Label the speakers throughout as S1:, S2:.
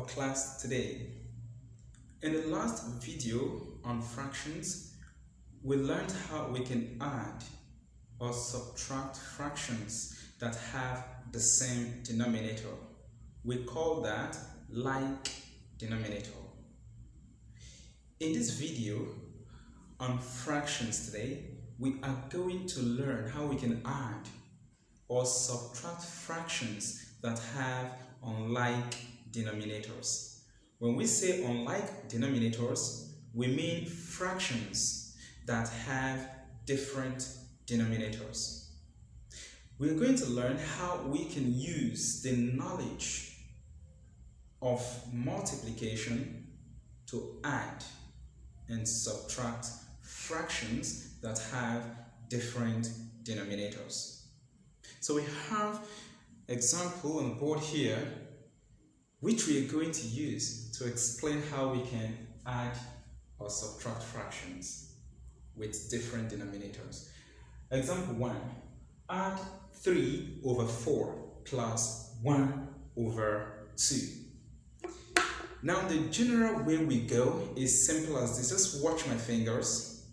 S1: class today. In the last video on fractions, we learned how we can add or subtract fractions that have the same denominator. We call that like denominator. In this video on fractions today, we are going to learn how we can add or subtract fractions that have unlike denominators. When we say unlike denominators, we mean fractions that have different denominators. We are going to learn how we can use the knowledge of multiplication to add and subtract fractions that have different denominators. So we have example on the board here which we are going to use to explain how we can add or subtract fractions with different denominators. Example 1. Add 3 over 4 plus 1 over 2. Now the general way we go is simple as this. Just watch my fingers.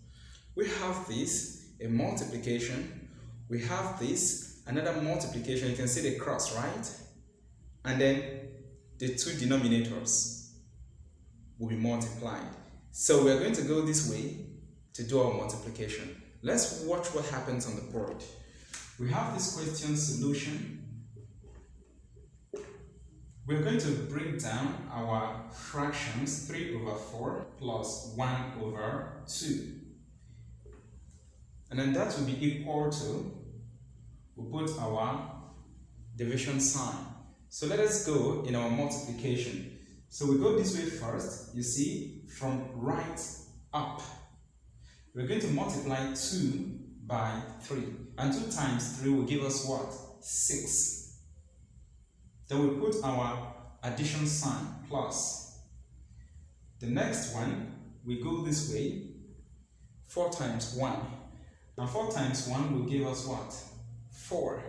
S1: We have this, a multiplication. We have this, another multiplication. You can see the cross, right? And then the two denominators will be multiplied. So we are going to go this way to do our multiplication. Let's watch what happens on the board. We have this question solution. We're going to break down our fractions 3 over 4 plus 1 over 2. And then that will be equal to, we'll put our division sign. So let us go in our multiplication. So we go this way first, you see, from right up. We're going to multiply 2 by 3. And 2 times 3 will give us what? 6. Then we put our addition sign, plus. The next one, we go this way, 4 times 1. And 4 times 1 will give us what? 4.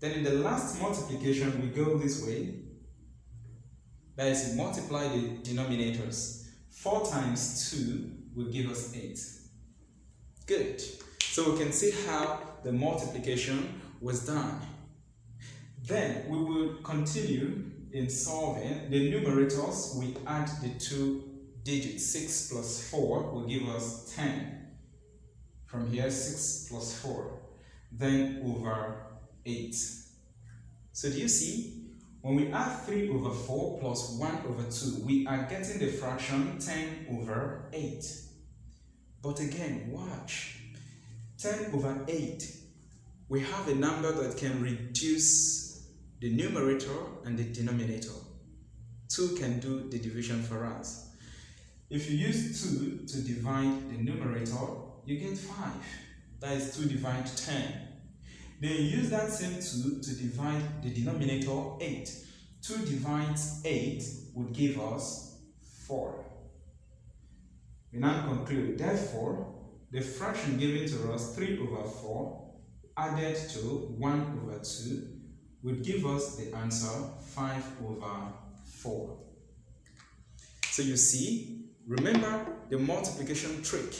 S1: Then in the last multiplication, we go this way. That is, we multiply the denominators. 4 times 2 will give us 8. Good. So we can see how the multiplication was done. Then we will continue in solving. The numerators, we add the 2 digits. 6 plus 4 will give us 10. From here, 6 plus 4. Then over 8. So do you see? When we add 3 over 4 plus 1 over 2, we are getting the fraction 10 over 8. But again, watch. 10 over 8. We have a number that can reduce the numerator and the denominator. 2 can do the division for us. If you use 2 to divide the numerator, you get 5. That is 2 divided 10. Then you use that same 2 to divide the denominator, 8. 2 divides 8 would give us 4. We now conclude, therefore, the fraction given to us, 3 over 4, added to 1 over 2, would give us the answer 5 over 4. So you see, remember the multiplication trick.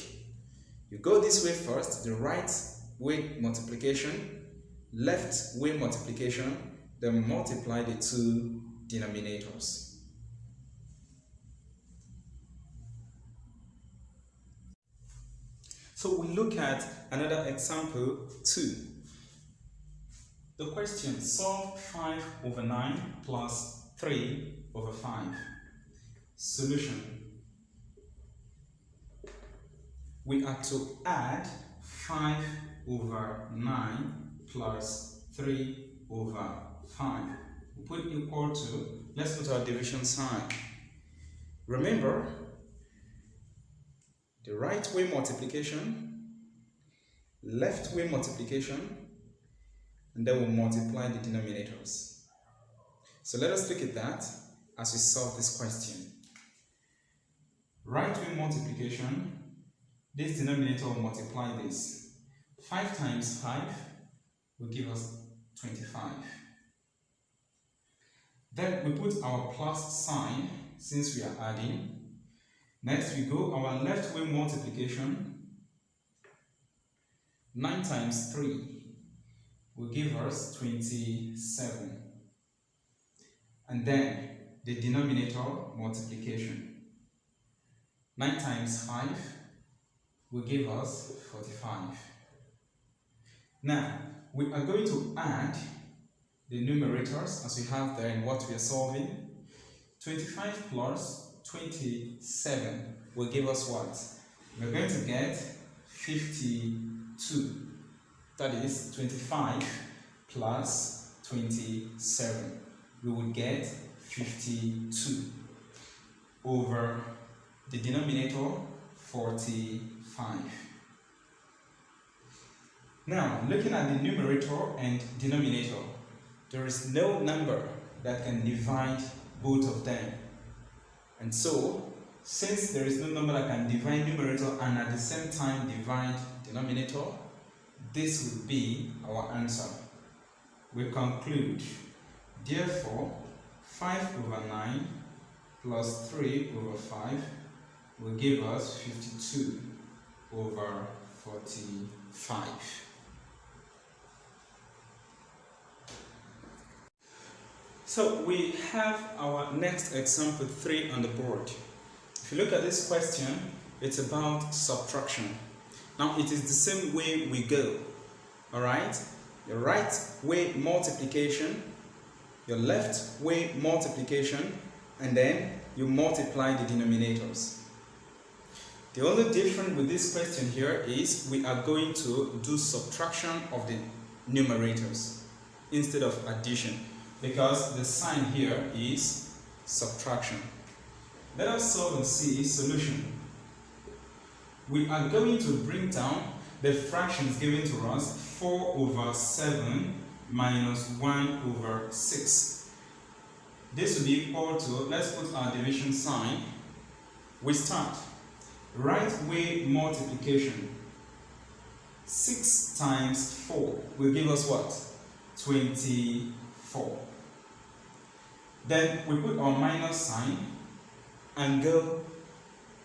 S1: You go this way first, the right way multiplication, left way multiplication, then multiply the two denominators. So we look at another example 2. The question, solve 5 over 9 plus 3 over 5. Solution. We are to add 5 over 9 plus 3 over 5. We put equal to, let's put our division sign. Remember, the right way multiplication, left way multiplication, and then we'll multiply the denominators. So let us look at that as we solve this question. Right way multiplication, this denominator will multiply this. 5 times 5 will give us 25. Then we put our plus sign since we are adding. Next we go our left way multiplication. 9 times 3 will give us 27. And then the denominator multiplication. 9 times 5 will give us 45. Now, we are going to add the numerators as we have there in what we are solving. 25 plus 27 will give us what? We're going to get 52. That is 25 plus 27. We will get 52 over the denominator 45. Now, looking at the numerator and denominator, there is no number that can divide both of them. And so, since there is no number that can divide numerator and at the same time divide denominator, this will be our answer. We conclude, therefore, 5 over 9 plus 3 over 5 will give us 52 over 45. So we have our next example 3 on the board. If you look at this question, it's about subtraction. Now it is the same way we go. Alright? Your right way multiplication, your left way multiplication, and then you multiply the denominators. The only difference with this question here is we are going to do subtraction of the numerators instead of addition, because the sign here is subtraction. Let us solve and see solution. We are going to bring down the fractions given to us, 4 over 7 minus 1 over 6. This will be equal to, let's put our division sign. We start. Right way multiplication. 6 times 4 will give us what? 24. Then we put our minus sign and go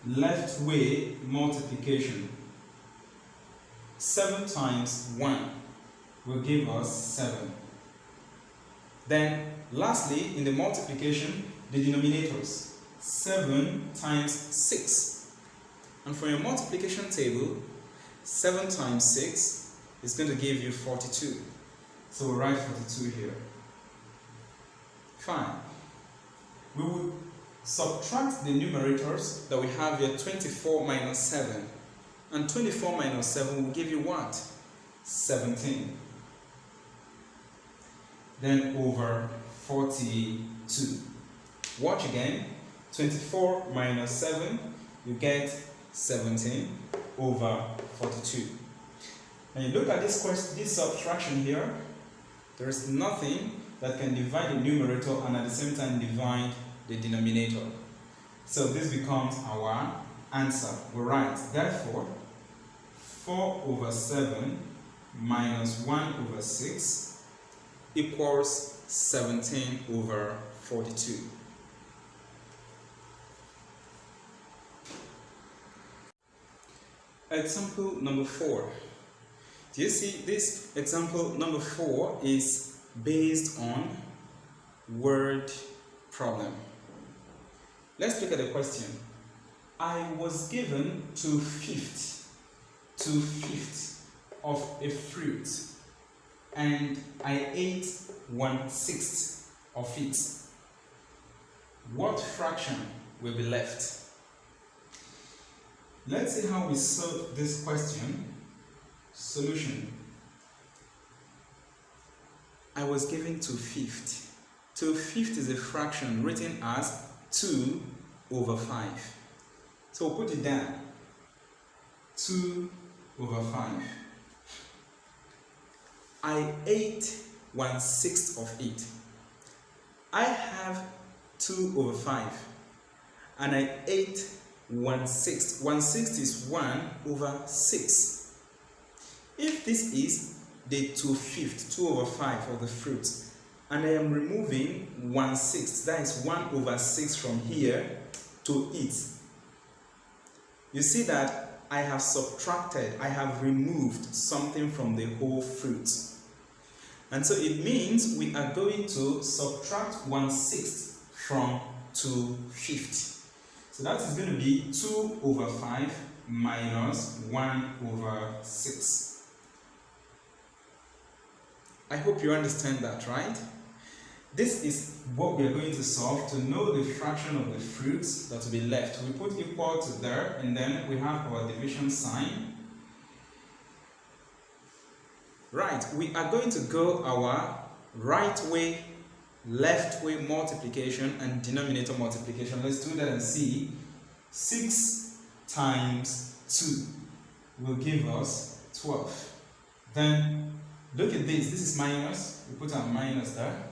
S1: left way multiplication. 7 times 1 will give us 7. Then lastly, in the multiplication, the denominators. 7 times 6. And for your multiplication table, 7 times 6 is going to give you 42. So we'll write 42 here. Fine. We will subtract the numerators that we have here, 24 minus 7. And 24 minus 7 will give you what? 17. Then over 42. Watch again. 24 minus 7, you get 17 over 42. And you look at this subtraction here, there is nothing that can divide the numerator and at the same time divide the denominator. So this becomes our answer. We write, therefore, 4 over 7 minus 1 over 6 equals 17 over 42. Example number 4. Do you see this example number 4 is based on word problem. Let's look at the question. I was given 2/5 of a fruit and I ate 1/6 of it. What fraction will be left? Let's see how we solve this question. Solution. I was given 2/5. 2/5 is a fraction written as 2 over 5. So we'll put it down. 2 over 5. I ate 1/6 of it. I have 2 over 5 and I ate 1/6. 1/6 is 1 over 6. If this is the 2/5, 2 over 5 of the fruit, and I am removing 1/6, that is 1/6 from here to it. You see that I have subtracted, I have removed something from the whole fruit. And so it means we are going to subtract 1/6 from 2/50. So that is going to be 2/5 minus 1/6. I hope you understand that, right? This is what we are going to solve to know the fraction of the fruits that will be left. We put equal to there, and then we have our division sign. Right, we are going to go our right way, left way multiplication and denominator multiplication. Let's do that and see. 6 times 2 will give us 12. Then look at this. This is minus. We put our minus there.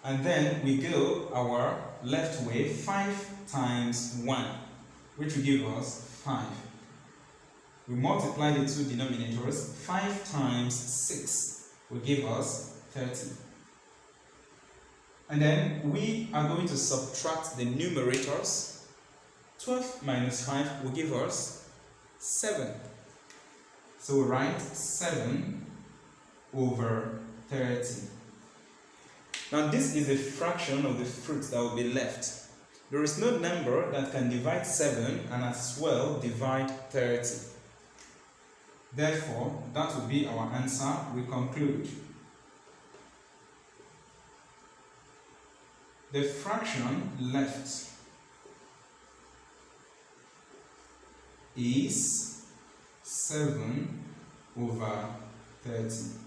S1: And then we go our left way, 5 times 1, which will give us 5. We multiply the two denominators. 5 times 6 will give us 30. And then we are going to subtract the numerators. 12 minus 5 will give us 7. So we write 7/30. Now this is a fraction of the fruit that will be left. There is no number that can divide 7 and as well divide 30. Therefore, that will be our answer. We conclude. The fraction left is 7/30.